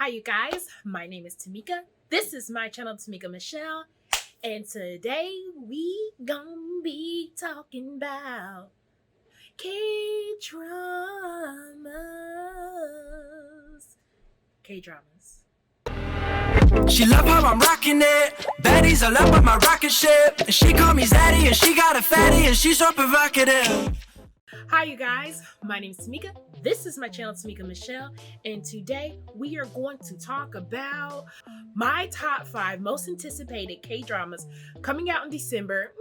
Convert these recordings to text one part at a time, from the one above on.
Hi you guys, my name is Tamika. This is my channel, Tamika Michelle, and today we gonna be talking about K-dramas. K-dramas. She love how I'm rocking it. Betty's all up on my rocket ship. And she call me Zaddy and she got a fatty and she's so provocative. Hi you guys, my name is Tamika. This is my channel, Tamika Michelle, and today we are going to talk about my top 5 most anticipated K-dramas coming out in December.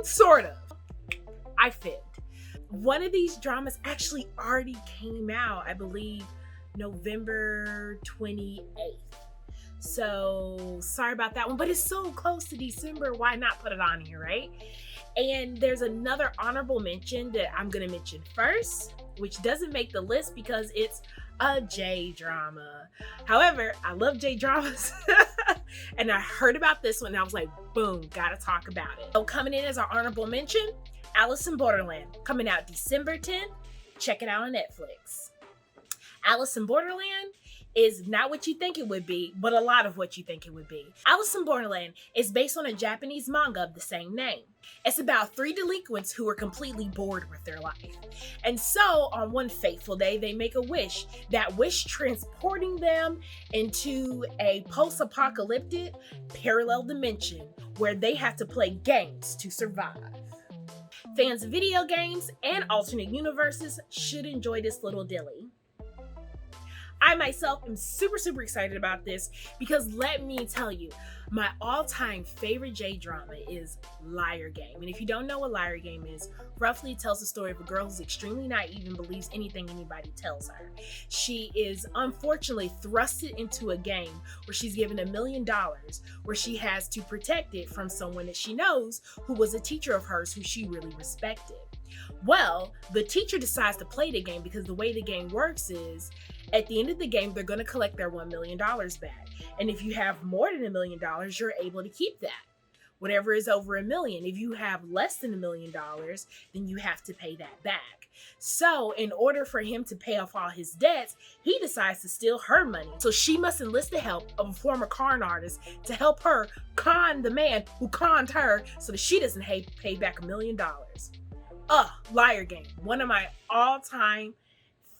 Sort of. I fibbed. One of these dramas actually already came out, I believe, November 28th. So sorry about that one, but it's so close to December. Why not put it on here, right? And there's another honorable mention that I'm gonna mention first, which doesn't make the list because it's a J-drama. However, I love J-dramas and I heard about this one and I was like, boom, gotta talk about it. So coming in as our honorable mention, Alice in Borderland, coming out December 10th. Check it out on Netflix. Alice in Borderland is not what you think it would be, but a lot of what you think it would be. Alice in Borderland is based on a Japanese manga of the same name. It's about 3 delinquents who are completely bored with their life. And so on one fateful day, they make a wish, that wish transporting them into a post-apocalyptic parallel dimension where they have to play games to survive. Fans of video games and alternate universes should enjoy this little dilly. I myself am super excited about this because let me tell you, my all-time favorite J-drama is Liar Game. And if you don't know what Liar Game is, roughly it tells the story of a girl who's extremely naive and believes anything anybody tells her. She is unfortunately thrusted into a game where she's given $1 million, where she has to protect it from someone that she knows who was a teacher of hers who she really respected. Well, the teacher decides to play the game because the way the game works is, at the end of the game, they're going to collect their $1 million back. And if you have more than $1 million, you're able to keep that. Whatever is over $1 million. If you have less than $1 million, then you have to pay that back. So in order for him to pay off all his debts, he decides to steal her money. So she must enlist the help of a former con artist to help her con the man who conned her so that she doesn't pay back $1 million. Liar Game. One of my all-time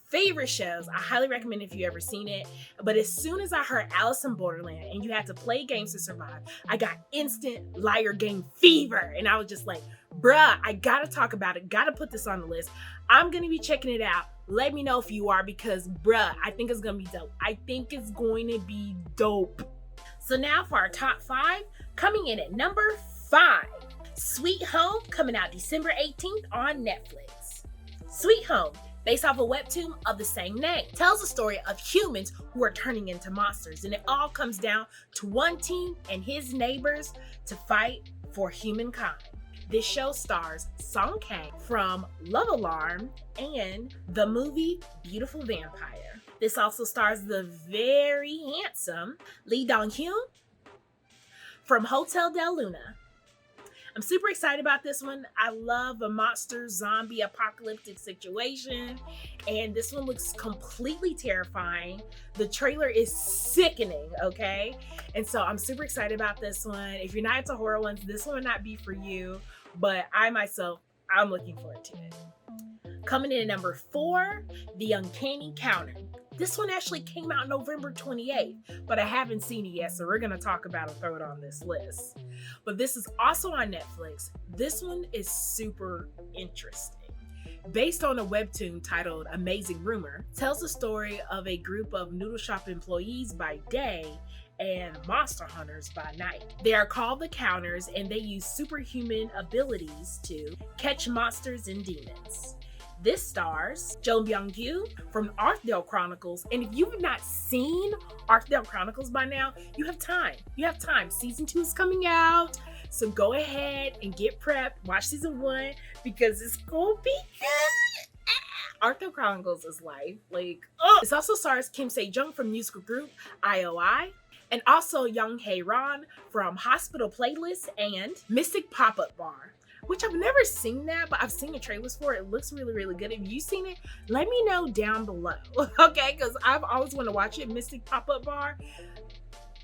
favorite shows. I highly recommend if you ever seen it. But as soon as I heard Alice in Borderland and you had to play games to survive, I got instant Liar Game fever. And I was just like, bruh, I gotta talk about it. Gotta put this on the list. I'm gonna be checking it out. Let me know if you are because bruh, I think it's gonna be dope. I think it's going to be dope. So now for our top 5, coming in at number 5. Sweet Home, coming out December 18th on Netflix. Sweet Home, based off a webtoon of the same name, tells the story of humans who are turning into monsters, and it all comes down to one team and his neighbors to fight for humankind. This show stars Song Kang from Love Alarm and the movie Beautiful Vampire. This also stars the very handsome Lee Dong-hyun from Hotel Del Luna. I'm super excited about this one. I love a monster zombie apocalyptic situation, and this one looks completely terrifying. The trailer is sickening, okay? And so I'm super excited about this one. If you're not into horror ones, this one will not be for you, but I'm looking forward to it. Coming in at number 4, The Uncanny Counter. This one actually came out November 28th, but I haven't seen it yet, so we're gonna talk about it and throw it on this list. But this is also on Netflix. This one is super interesting. Based on a webtoon titled Amazing Rumor, tells the story of a group of noodle shop employees by day and monster hunters by night. They are called the Counters, and they use superhuman abilities to catch monsters and demons. This stars Jo Byung-gyu from Arthdale Chronicles, and if you've not seen Arthdale Chronicles by now, you have time. You have time. Season 2 is coming out, so go ahead and get prepped. Watch season 1 because it's gonna be good. Arthdale Chronicles is life. This also stars Kim Se-Jeong from musical group IOI, and also Young Hae-ron from Hospital Playlist and Mystic Pop-Up Bar. which I've never seen that, but I've seen the trailers for it. It looks really, really good. If you've seen it, let me know down below, okay? Because I've always wanted to watch it. Mystic Pop-Up Bar.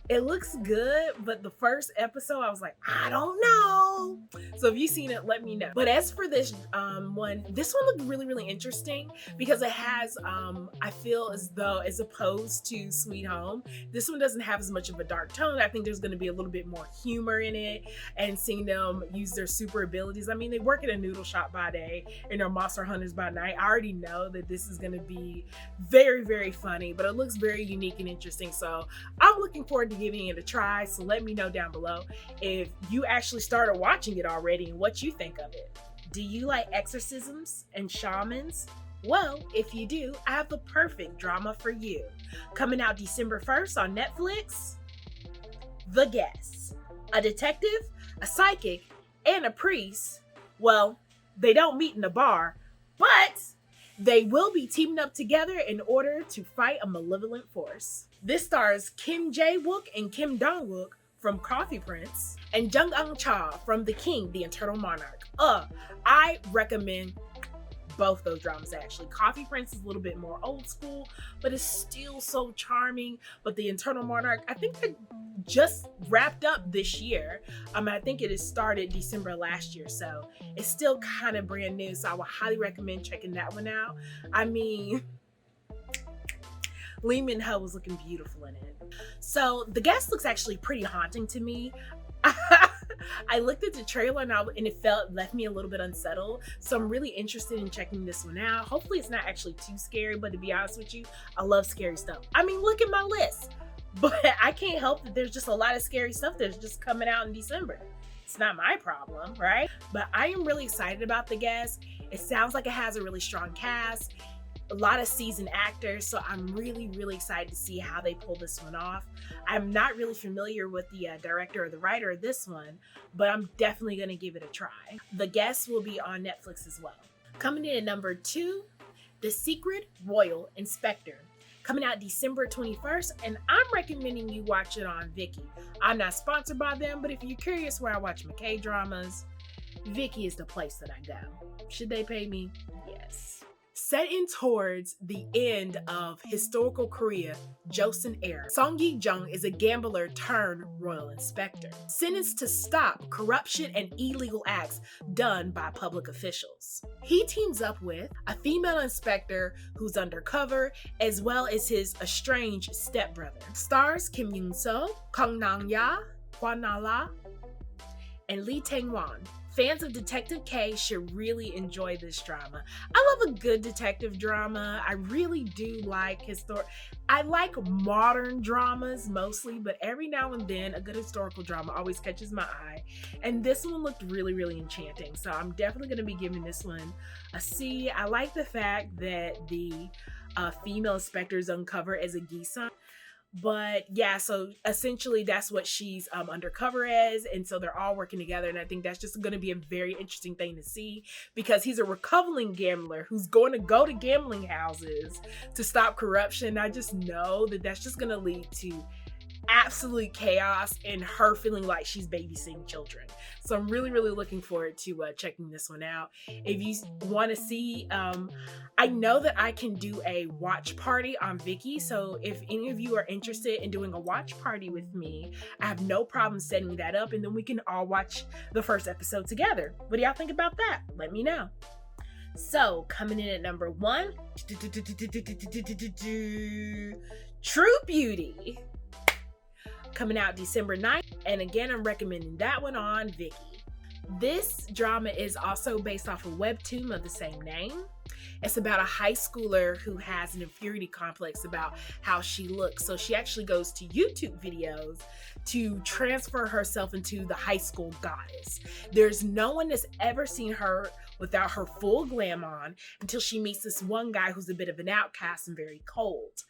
It looks good, but the first episode, I was like, I don't know. So if you've seen it, let me know. But as for this one looked really, really interesting because it has, I feel as though, as opposed to Sweet Home, this one doesn't have as much of a dark tone. I think there's going to be a little bit more humor in it, and seeing them use their super abilities. I mean, they work at a noodle shop by day and they're monster hunters by night. I already know that this is going to be very, very funny, but it looks very unique and interesting. So I'm looking forward to giving it a try. So let me know down below if you actually started watching it already and what you think of it. Do you like exorcisms and shamans? Well, if you do, I have the perfect drama for you. Coming out December 1st on Netflix, The Guest. A detective, a psychic, and a priest. Well, they don't meet in a bar, but they will be teaming up together in order to fight a malevolent force. This stars Kim Jae-wook and Kim Dong-wook from Coffee Prince and Jung Eun-cha from The King, the Eternal Monarch. I recommend both those dramas actually. Coffee Prince is a little bit more old school, but it's still so charming. But the Eternal Monarch, I think they just wrapped up this year. I think it has started December last year, so it's still kind of brand new. So I would highly recommend checking that one out. I mean, Lee Min-ho was looking beautiful in it. So The Guest looks actually pretty haunting to me. I looked at the trailer and it left me a little bit unsettled. So I'm really interested in checking this one out. Hopefully it's not actually too scary, but to be honest with you, I love scary stuff. I mean, look at my list. But I can't help that there's just a lot of scary stuff that's just coming out in December. It's not my problem, right? But I am really excited about The Guest. It sounds like it has a really strong cast, a lot of seasoned actors, so I'm really, really excited to see how they pull this one off. I'm not really familiar with the director or the writer of this one, but I'm definitely going to give it a try. The Guest will be on Netflix as well. Coming in at number 2, The Secret Royal Inspector. Coming out December 21st, and I'm recommending you watch it on Viki. I'm not sponsored by them, but if you're curious where I watch my K-dramas, Viki is the place that I go. Should they pay me? Yes. Set in towards the end of historical Korea, Joseon era, Song Yi-jung is a gambler turned royal inspector, sentenced to stop corruption and illegal acts done by public officials. He teams up with a female inspector who's undercover, as well as his estranged stepbrother. Stars Kim Yoon-seo, Kang Nang-ya, Hwan Na-la, and Lee Tae-won. Fans of Detective K should really enjoy this drama. I love a good detective drama. I really do like I like modern dramas mostly, but every now and then a good historical drama always catches my eye. And this one looked really, really enchanting. So I'm definitely going to be giving this one a C. I like the fact that the female inspector is uncover as a Gisan. But yeah, so essentially that's what she's undercover as, and so they're all working together, and I think that's just going to be a very interesting thing to see, because he's a recovering gambler who's going to go to gambling houses to stop corruption. I just know that that's just going to lead to absolute chaos and her feeling like she's babysitting children. So I'm really, really looking forward to checking this one out. If you want to see, I know that I can do a watch party on Viki. So if any of you are interested in doing a watch party with me, I have no problem setting that up, and then we can all watch the first episode together. What do y'all think about that? Let me know. So coming in at number 1, True Beauty. Coming out December 9th, and again, I'm recommending that one on Viki. This drama is also based off a webtoon of the same name. It's about a high schooler who has an inferiority complex about how she looks. So she actually goes to YouTube videos to transfer herself into the high school goddess. There's no one that's ever seen her without her full glam on until she meets this one guy who's a bit of an outcast and very cold.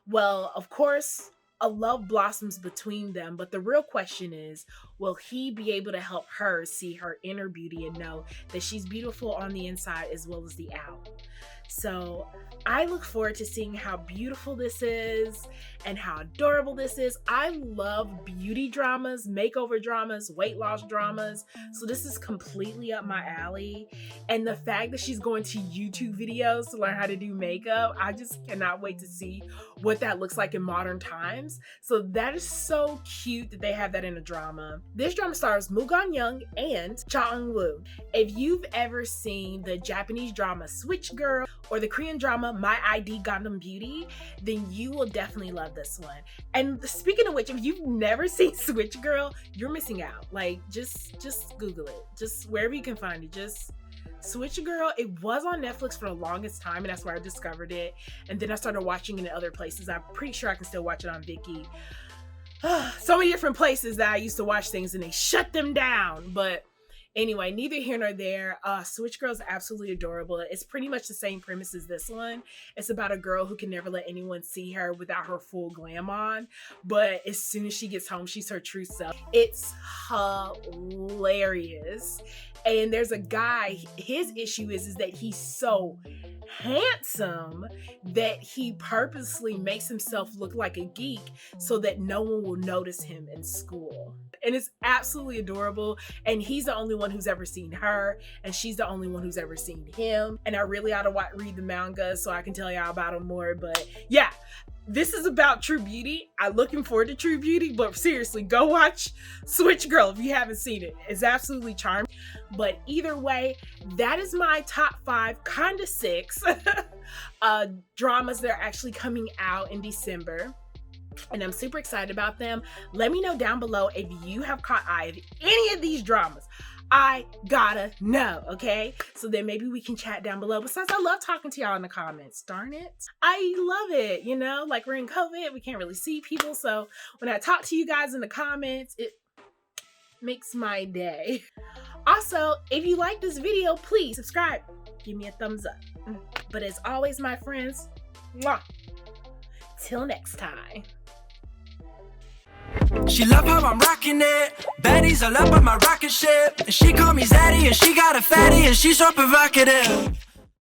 Well, of course, a love blossoms between them, but the real question is, will he be able to help her see her inner beauty and know that she's beautiful on the inside as well as the out? So I look forward to seeing how beautiful this is and how adorable this is. I love beauty dramas, makeover dramas, weight loss dramas. So this is completely up my alley. And the fact that she's going to YouTube videos to learn how to do makeup, I just cannot wait to see what that looks like in modern times. So that is so cute that they have that in a drama. This drama stars Moo-Gon-young and Cha-Eun-Woo. If you've ever seen the Japanese drama Switch Girl or the Korean drama My ID Gundam Beauty, then you will definitely love this one. And speaking of which, if you've never seen Switch Girl, you're missing out. Like, just Google it. Just wherever you can find it. Just Switch Girl. It was on Netflix for the longest time, and that's where I discovered it. And then I started watching it in other places. I'm pretty sure I can still watch it on Viki. So many different places that I used to watch things, and they shut them down. But anyway, neither here nor there. Switch Girl is absolutely adorable. It's pretty much the same premise as this one. It's about a girl who can never let anyone see her without her full glam on. But as soon as she gets home, she's her true self. It's hilarious. And there's a guy, his issue is that he's so handsome that he purposely makes himself look like a geek so that no one will notice him in school. And it's absolutely adorable. And he's the only one who's ever seen her, and she's the only one who's ever seen him. And I really ought to read the manga so I can tell y'all about him more. But yeah, this is about True Beauty. I'm looking forward to True Beauty, but seriously, go watch Switch Girl if you haven't seen it. It's absolutely charming. But either way, that is my top 5, kind of 6 dramas that are actually coming out in December. And I'm super excited about them. Let me know down below if you have caught eye of any of these dramas. I gotta know, okay? So then maybe we can chat down below. Besides, I love talking to y'all in the comments. Darn it. I love it, you know? Like, we're in COVID, we can't really see people. So when I talk to you guys in the comments, it makes my day. Also, if you like this video, please subscribe. Give me a thumbs up. But as always, my friends, mwah, till next time. She love how I'm rocking it. Baddies all up on my rocket ship. And she call me Zaddy, and she got a fatty, and she's so provocative.